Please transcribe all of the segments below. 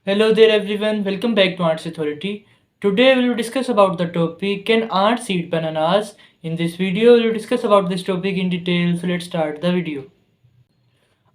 Hello there everyone, welcome back to Ants Authority. Today we will discuss about the topic can ants eat bananas? In this video we will discuss about this topic in detail, so let's start the video.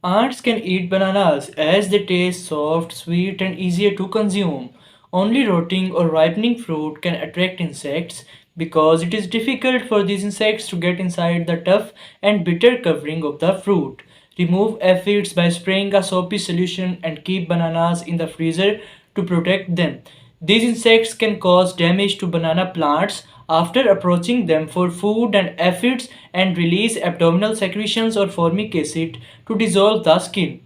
Ants can eat bananas as they taste soft, sweet and easier to consume. Only rotting or ripening fruit can attract insects because it is difficult for these insects to get inside the tough and bitter covering of the fruit. Remove aphids by spraying a soapy solution and keep bananas in the freezer to protect them. These insects can cause damage to banana plants after approaching them for food and aphids and release abdominal secretions or formic acid to dissolve the skin.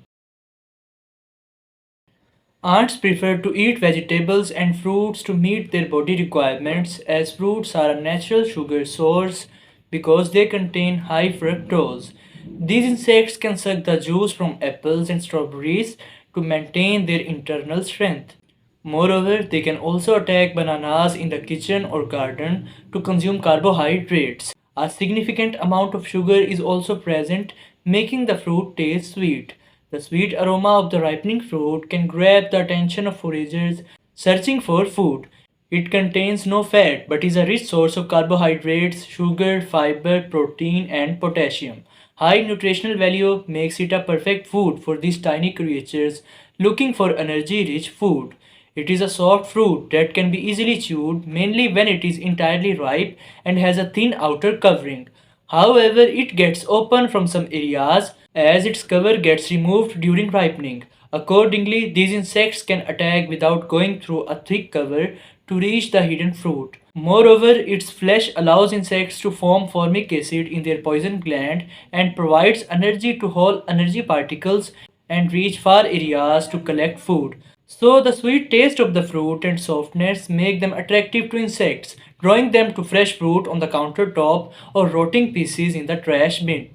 Ants prefer to eat vegetables and fruits to meet their body requirements as fruits are a natural sugar source because they contain high fructose. These insects can suck the juice from apples and strawberries to maintain their internal strength. Moreover, they can also attack bananas in the kitchen or garden to consume carbohydrates. A significant amount of sugar is also present, making the fruit taste sweet. The sweet aroma of the ripening fruit can grab the attention of foragers searching for food. It contains no fat but is a rich source of carbohydrates, sugar, fiber, protein, and potassium. High nutritional value makes it a perfect food for these tiny creatures looking for energy rich food. It is a soft fruit that can be easily chewed, mainly when it is entirely ripe and has a thin outer covering. However, it gets open from some areas as its cover gets removed during ripening. Accordingly, these insects can attack without going through a thick cover to reach the hidden fruit. Moreover, its flesh allows insects to form formic acid in their poison gland and provides energy to haul energy particles and reach far areas to collect food. So, the sweet taste of the fruit and softness make them attractive to insects, drawing them to fresh fruit on the countertop or rotting pieces in the trash bin.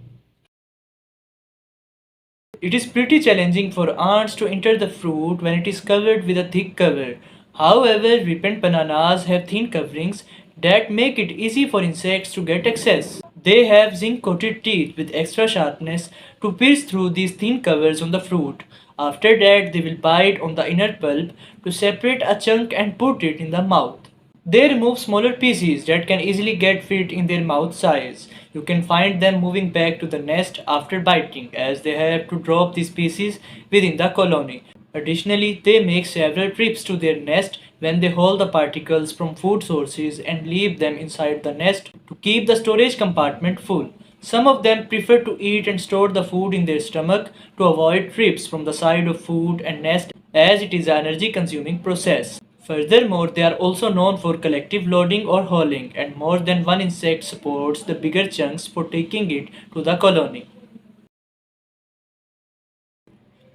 It is pretty challenging for ants to enter the fruit when it is covered with a thick cover. However, ripened bananas have thin coverings that make it easy for insects to get access. They have zinc coated teeth with extra sharpness to pierce through these thin covers on the fruit. After that, they will bite on the inner pulp to separate a chunk and put it in the mouth. They remove smaller pieces that can easily get fit in their mouth size. You can find them moving back to the nest after biting as they have to drop these pieces within the colony. Additionally, they make several trips to their nest when they haul the particles from food sources and leave them inside the nest to keep the storage compartment full. Some of them prefer to eat and store the food in their stomach to avoid trips from the side of food and nest as it is an energy consuming process. Furthermore, they are also known for collective loading or hauling, and more than one insect supports the bigger chunks for taking it to the colony.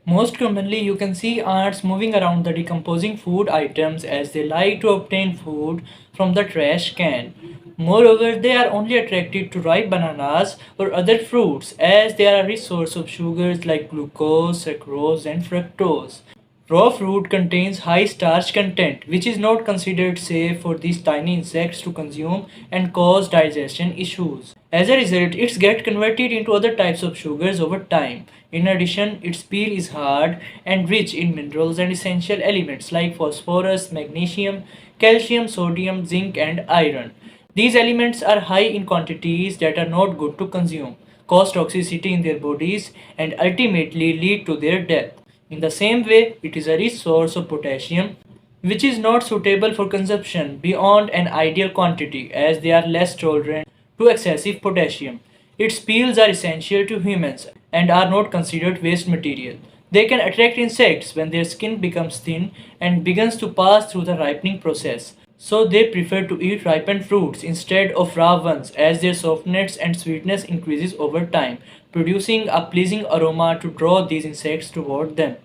Most commonly, you can see ants moving around the decomposing food items as they like to obtain food from the trash can. Moreover, they are only attracted to ripe bananas or other fruits as they are a rich source of sugars like glucose, sucrose, and fructose. Raw fruit contains high starch content, which is not considered safe for these tiny insects to consume and cause digestion issues. As a result, it gets converted into other types of sugars over time. In addition, its peel is hard and rich in minerals and essential elements like phosphorus, magnesium, calcium, sodium, zinc, and iron. These elements are high in quantities that are not good to consume, cause toxicity in their bodies, and ultimately lead to their death. In the same way, it is a rich source of potassium, which is not suitable for consumption beyond an ideal quantity as they are less tolerant to excessive potassium. Its peels are essential to humans and are not considered waste material. They can attract insects when their skin becomes thin and begins to pass through the ripening process. So they prefer to eat ripened fruits instead of raw ones as their softness and sweetness increases over time, producing a pleasing aroma to draw these insects toward them.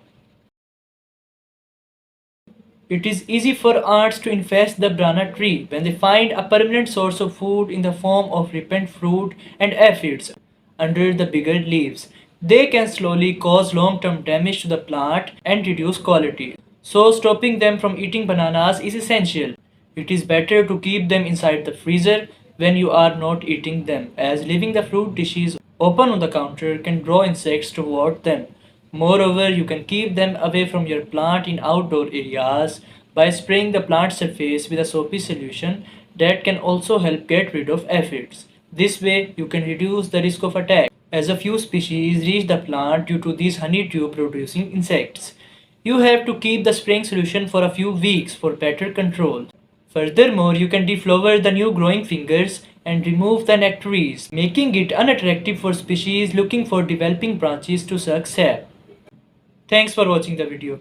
It is easy for ants to infest the banana tree when they find a permanent source of food in the form of ripened fruit and aphids under the bigger leaves. They can slowly cause long term damage to the plant and reduce quality. So, stopping them from eating bananas is essential. It is better to keep them inside the freezer when you are not eating them, as leaving the fruit dishes open on the counter can draw insects toward them. Moreover, you can keep them away from your plant in outdoor areas by spraying the plant surface with a soapy solution that can also help get rid of aphids. This way, you can reduce the risk of attack, as a few species reach the plant due to these honeydew producing insects. You have to keep the spraying solution for a few weeks for better control. Furthermore, you can deflower the new growing fingers and remove the nectaries, making it unattractive for species looking for developing branches to suck sap. Thanks for watching the video.